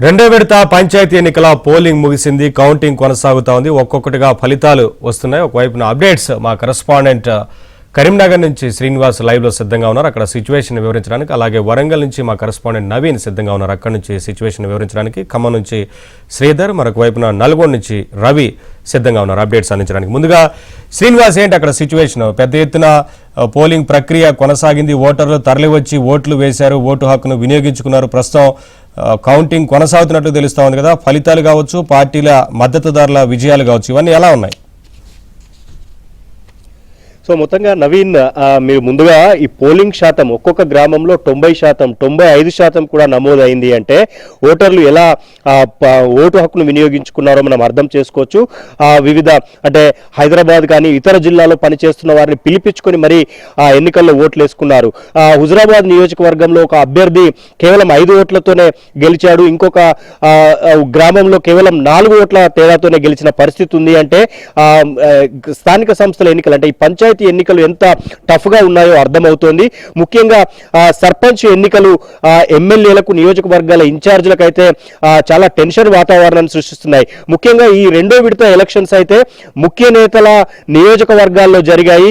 రెండో విడత పంచాయతీ ఎన్నికల పోలింగ్ ముగిసింది. కౌంటింగ్ కొనసాగుతా ఉంది. ఒక్కొక్కటిగా ఫలితాలు వస్తున్నాయి. ఒకవైపున అప్డేట్స్ మా కరెస్పాండెంట్ కరీంనగర్ నుంచి శ్రీనివాస్ లైవ్ లో సిద్ధంగా ఉన్నారు. అక్కడ సిచ్యువేషన్ వివరించడానికి. అలాగే వరంగల్ నుంచి మా కరెస్పాండెంట్ నవీన్ సిద్ధంగా ఉన్నారు. అక్కడ నుంచి సిచ్యువేషన్ వివరించడానికి. ఖమ్మం నుంచి శ్రీధర్, మరొక వైపున నల్గొండ నుంచి రవి సిద్ధంగా ఉన్నారు అప్డేట్స్ అందించడానికి. ముందుగా శ్రీనివాస్, ఏంటి అక్కడ సిచ్యువేషన్? పెద్ద ఎత్తున పోలింగ్ ప్రక్రియ కొనసాగింది. ఓటర్లు తరలివచ్చి ఓట్లు వేశారు, ఓటు హక్కును వినియోగించుకున్నారు. ప్రస్తుతం కౌంటింగ్ కొనసాగుతున్నట్లు తెలుస్తా ఉంది కదా. ఫలితాలు కావచ్చు, పార్టీల మద్దతుదారుల విజయాలు కావచ్చు, ఇవన్నీ ఎలా ఉన్నాయి? సో మొత్తంగా నవీన్, మీరు ముందుగా ఈ పోలింగ్ శాతం ఒక్కొక్క గ్రామంలో 90%, 95% కూడా నమోదైంది అంటే ఓటర్లు ఎలా ఓటు హక్కును వినియోగించుకున్నారో మనం అర్థం చేసుకోవచ్చు. వివిధ అంటే హైదరాబాద్ కానీ ఇతర జిల్లాలో పనిచేస్తున్న వారిని పిలిపించుకొని మరి ఆ ఎన్నికల్లో ఓట్లు వేసుకున్నారు. హుజరాబాద్ నియోజకవర్గంలో ఒక అభ్యర్థి కేవలం 5 ఓట్లతోనే గెలిచాడు. ఇంకొక గ్రామంలో కేవలం 4 ఓట్ల తేడాతోనే గెలిచిన పరిస్థితి ఉంది. అంటే స్థానిక సంస్థల ఎన్నికలు అంటే ఈ పంచాయతీ ఎన్నికలు ఎంత టఫ్ గా ఉన్నాయో అర్థమవుతోంది. ముఖ్యంగా సర్పంచ్ ఎన్నికలు ఎమ్మెల్యేలకు, నియోజకవర్గాల ఇన్ఛార్జీలకు అయితే చాలా టెన్షన్ వాతావరణాన్ని సృష్టిస్తున్నాయి. ముఖ్యంగా ఈ రెండో విడత ఎలక్షన్స్ అయితే ముఖ్య నేతల నియోజకవర్గాల్లో జరిగాయి.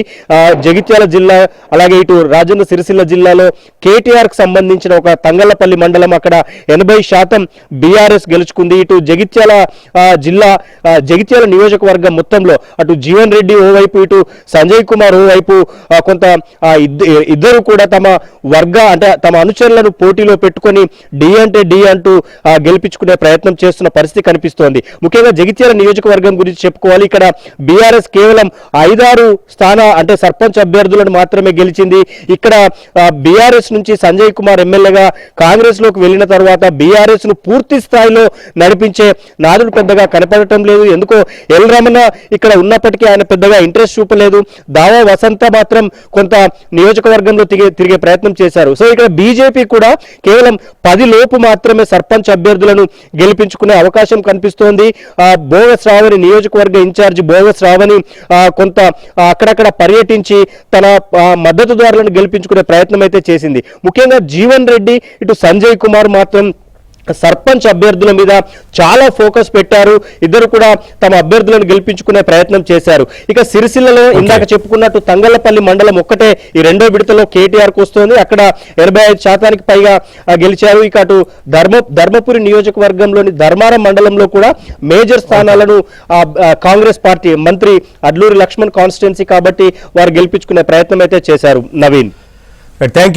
జగిత్యాల జిల్లా, అలాగే ఇటు రాజన్న సిరిసిల్ల జిల్లాలో కేటీఆర్ కు సంబంధించిన ఒక తంగళ్లపల్లి మండలం, అక్కడ 80% బీఆర్ఎస్ గెలుచుకుంది. ఇటు జగిత్యాల జిల్లా, జగిత్యాల నియోజకవర్గం మొత్తంలో అటు జీవన్ రెడ్డి ఓవైపు, ఇటు సంజయ్ కుమార్ ఓవైపు కొంత ఇద్దరు కూడా తమ అంటే తమ అనుచరులను పోటీలో పెట్టుకొని డి అంటే డి అంటూ గెలిపించుకునే ప్రయత్నం చేస్తున్న పరిస్థితి కనిపిస్తోంది. ముఖ్యంగా జగిత్యాల నియోజకవర్గం గురించి చెప్పుకోవాలి. ఇక్కడ బీఆర్ఎస్ కేవలం 5-6 అంటే సర్పంచ్ అభ్యర్థులను మాత్రమే గెలిచింది. ఇక్కడ బీఆర్ఎస్ నుంచి సంజయ్ కుమార్ ఎమ్మెల్యేగా కాంగ్రెస్ లోకి వెళ్ళిన తర్వాత బీఆర్ఎస్ ను పూర్తి స్థాయిలో నడిపించే నాదుడు పెద్దగా కనపడటం లేదు. ఎందుకో ఎల్ రమణ ఇక్కడ ఉన్నప్పటికీ ఆయన పెద్దగా ఇంట్రెస్ట్ చూపలేదు. దావా వసంత మాత్రం కొంత నియోజకవర్గంలో తిరిగే ప్రయత్నం చేశారు. సో ఇక్కడ బీజేపీ కూడా కేవలం 10 లోపు మాత్రమే సర్పంచ్ అభ్యర్థులను గెలిపించుకునే అవకాశం కనిపిస్తోంది. బోగస్ రావని, నియోజకవర్గ ఇన్ఛార్జి బోగస్ రావని కొంత అక్కడక్కడ పర్యటించి తన మద్దతుదారులను గెలిపించుకునే ప్రయత్నం అయితే చేసింది. ముఖ్యంగా జీవన్ రెడ్డి, ఇటు సంజయ్ కుమార్ మాత్రం సర్పంచ్ అభ్యర్థుల మీద చాలా ఫోకస్ పెట్టారు. ఇద్దరు కూడా తమ అభ్యర్థులను గెలిపించుకునే ప్రయత్నం చేశారు. ఇక సిరిసిల్లలో ఇందాక చెప్పుకున్నట్టు తంగళ్లపల్లి మండలం ఒక్కటే ఈ రెండో విడతలో కేటీఆర్ కు వస్తోంది. అక్కడ 85% పైగా గెలిచారు. ఇక అటు ధర్మపురి నియోజకవర్గంలోని ధర్మారం మండలంలో కూడా మేజర్ స్థానాలను కాంగ్రెస్ పార్టీ మంత్రి అడ్లూరి లక్ష్మణ్ కాన్స్టిట్యున్సీ కాబట్టి వారు గెలిపించుకునే ప్రయత్నం అయితే చేశారు. Naveen, thank you.